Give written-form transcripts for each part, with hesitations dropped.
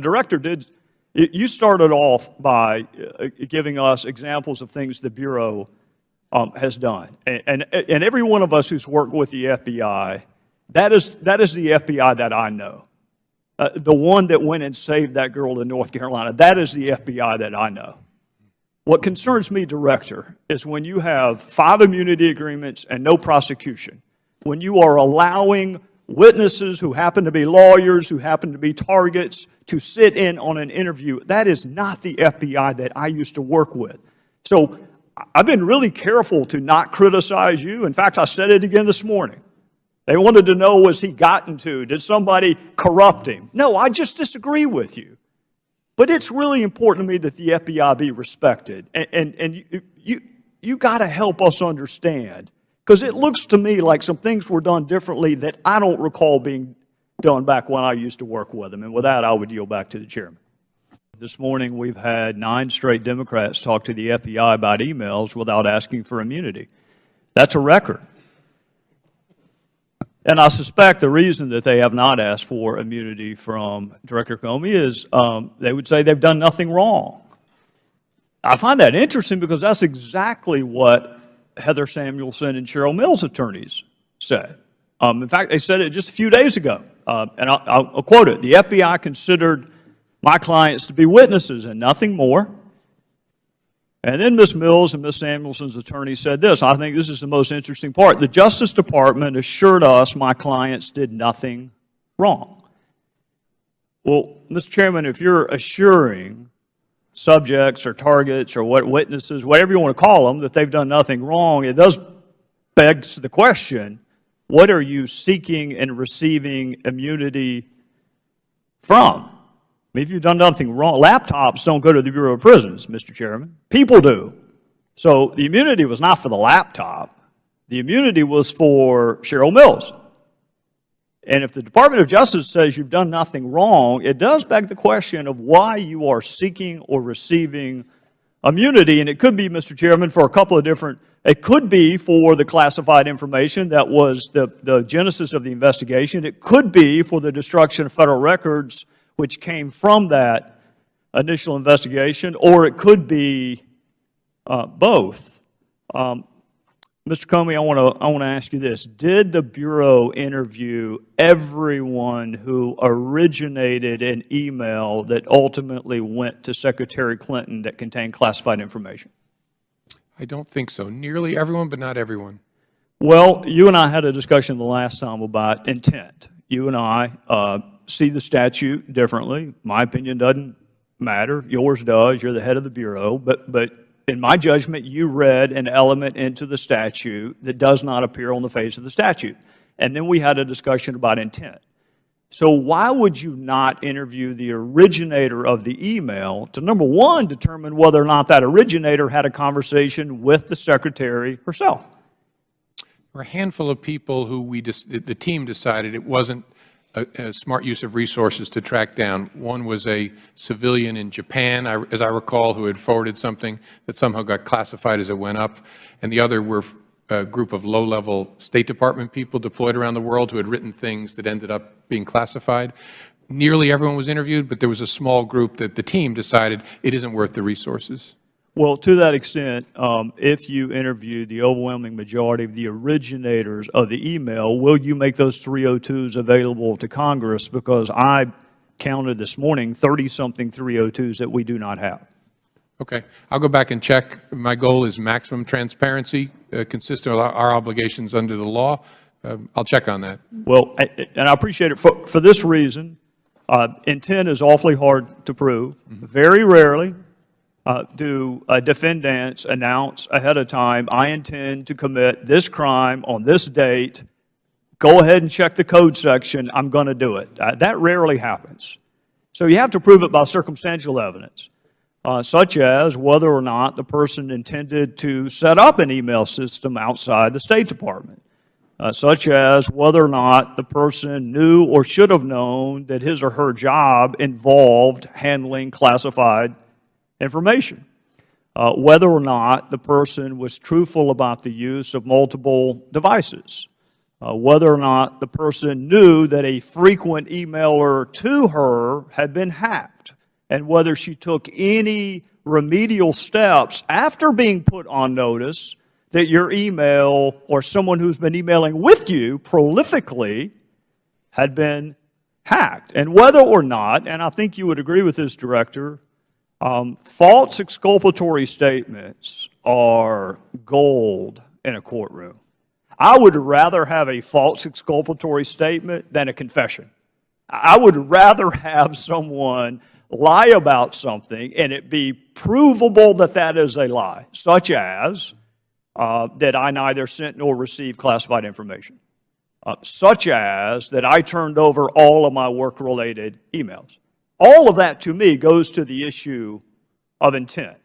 Director you started off by giving us examples of things the Bureau has done. And every one of us who's worked with the FBI, that is the FBI that I know. The one that went and saved that girl in North Carolina, that is the FBI that I know. What concerns me, Director, is when you have 5 immunity agreements and no prosecution, when you are allowing witnesses who happen to be lawyers, who happen to be targets, to sit in on an interview. That is not the FBI that I used to work with. So I've been really careful to not criticize you. In fact, I said it again this morning. They wanted to know, was he gotten to? Did somebody corrupt him? No, I just disagree with you. But it's really important to me that the FBI be respected. And you got to help us understand. Because it looks to me like some things were done differently that I don't recall being done back when I used to work with them. And with that, I would yield back to the chairman. This morning, we've had 9 straight Democrats talk to the FBI about emails without asking for immunity. That's a record. And I suspect the reason that they have not asked for immunity from Director Comey is they would say they've done nothing wrong. I find that interesting because that's exactly what Heather Samuelson and Cheryl Mills' attorneys said. In fact, they said it just a few days ago, and I'll quote it. The FBI considered my clients to be witnesses and nothing more. And then Ms. Mills and Ms. Samuelson's attorney said this. I think this is the most interesting part. The Justice Department assured us my clients did nothing wrong. Well, Mr. Chairman, if you're assuring subjects or targets or what witnesses, whatever you want to call them, that they've done nothing wrong, it does beg the question, what are you seeking and receiving immunity from? I mean, if you've done nothing wrong, laptops don't go to the Bureau of Prisons, Mr. Chairman. People do. So the immunity was not for the laptop. The immunity was for Cheryl Mills. And if the Department of Justice says you've done nothing wrong, it does beg the question of why you are seeking or receiving immunity. And it could be, Mr. Chairman, for a couple of different, it could be for the classified information that was the genesis of the investigation. It could be for the destruction of federal records, which came from that initial investigation, or it could be both. Mr. Comey, I want to ask you this. Did the Bureau interview everyone who originated an email that ultimately went to Secretary Clinton that contained classified information? I don't think so. Nearly everyone, but not everyone. Well, you and I had a discussion the last time about intent. You and I see the statute differently. My opinion doesn't matter. Yours does. You're the head of the Bureau. But in my judgment, you read an element into the statute that does not appear on the face of the statute. And then we had a discussion about intent. So why would you not interview the originator of the email to, number one, determine whether or not that originator had a conversation with the secretary herself? There were a handful of people who the team decided it wasn't a smart use of resources to track down. One was a civilian in Japan, as I recall, who had forwarded something that somehow got classified as it went up, and the other were a group of low-level State Department people deployed around the world who had written things that ended up being classified. Nearly everyone was interviewed, but there was a small group that the team decided it isn't worth the resources. Well, to that extent, if you interview the overwhelming majority of the originators of the email, will you make those 302s available to Congress? Because I counted this morning 30-something 302s that we do not have. Okay. I'll go back and check. My goal is maximum transparency, consistent with our obligations under the law. I'll check on that. Well, and I appreciate it for this reason. Intent is awfully hard to prove. Very rarely do defendants announce ahead of time, I intend to commit this crime on this date. Go ahead and check the code section. I'm going to do it. That rarely happens. So you have to prove it by circumstantial evidence, such as whether or not the person intended to set up an email system outside the State Department, such as whether or not the person knew or should have known that his or her job involved handling classified information, whether or not the person was truthful about the use of multiple devices, whether or not the person knew that a frequent emailer to her had been hacked, and whether she took any remedial steps after being put on notice that your email or someone who's been emailing with you prolifically had been hacked. And whether or not, and I think you would agree with this, Director, false exculpatory statements are gold in a courtroom. I would rather have a false exculpatory statement than a confession. I would rather have someone lie about something and it be provable that that is a lie, such as that I neither sent nor received classified information, such as that I turned over all of my work-related emails. All of that, to me, goes to the issue of intent.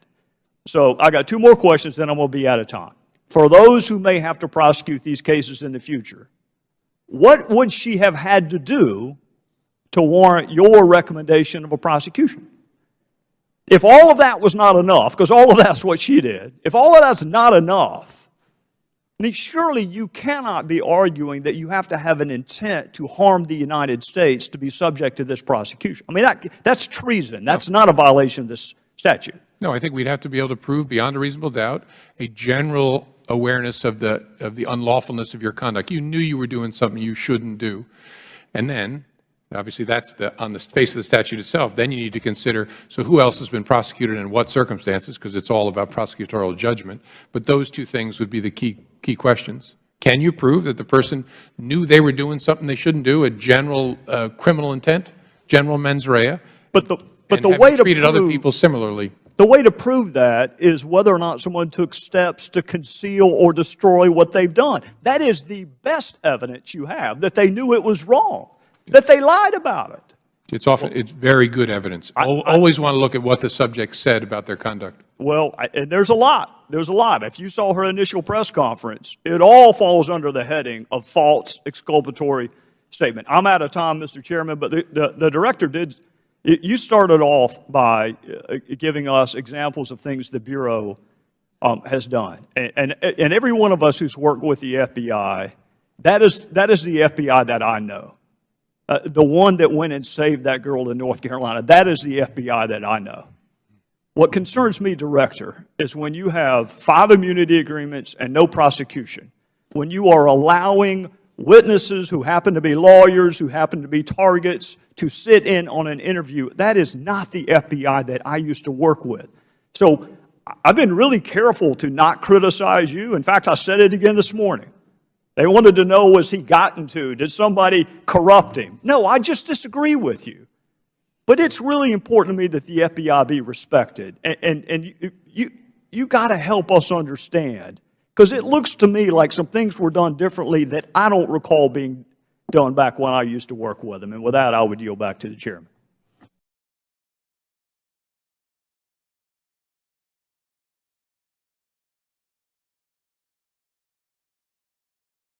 So I got 2 more questions, then I'm going to be out of time. For those who may have to prosecute these cases in the future, what would she have had to do to warrant your recommendation of a prosecution? If all of that was not enough, because all of that's what she did, if all of that's not enough, I mean, surely you cannot be arguing that you have to have an intent to harm the United States to be subject to this prosecution. I mean, that's treason. That's not a violation of this statute. No, I think we'd have to be able to prove beyond a reasonable doubt a general awareness of the unlawfulness of your conduct. You knew you were doing something you shouldn't do. And then, obviously, that's on the face of the statute itself. Then you need to consider, so who else has been prosecuted and what circumstances, because it's all about prosecutorial judgment. But those 2 things would be the key questions. Can you prove that the person knew they were doing something they shouldn't do, a general criminal intent, general mens rea, but the way to treated other people similarly? The way to prove that is whether or not someone took steps to conceal or destroy what they've done. That is the best evidence you have, that they knew it was wrong, that they lied about it. It's very good evidence. Always want to look at what the subject said about their conduct. Well, and there's a lot. There's a lot. If you saw her initial press conference, it all falls under the heading of false exculpatory statement. I'm out of time, Mr. Chairman, but the director did. You started off by giving us examples of things the Bureau has done. And every one of us who's worked with the FBI, that is the FBI that I know. The one that went and saved that girl in North Carolina, that is the FBI that I know. What concerns me, Director, is when you have 5 immunity agreements and no prosecution, when you are allowing witnesses who happen to be lawyers, who happen to be targets, to sit in on an interview. That is not the FBI that I used to work with. So I've been really careful to not criticize you. In fact, I said it again this morning. They wanted to know, was he gotten to? Did somebody corrupt him? No, I just disagree with you. But it's really important to me that the FBI be respected. And you got to help us understand. Because it looks to me like some things were done differently that I don't recall being done back when I used to work with them. And with that, I would yield back to the chairman.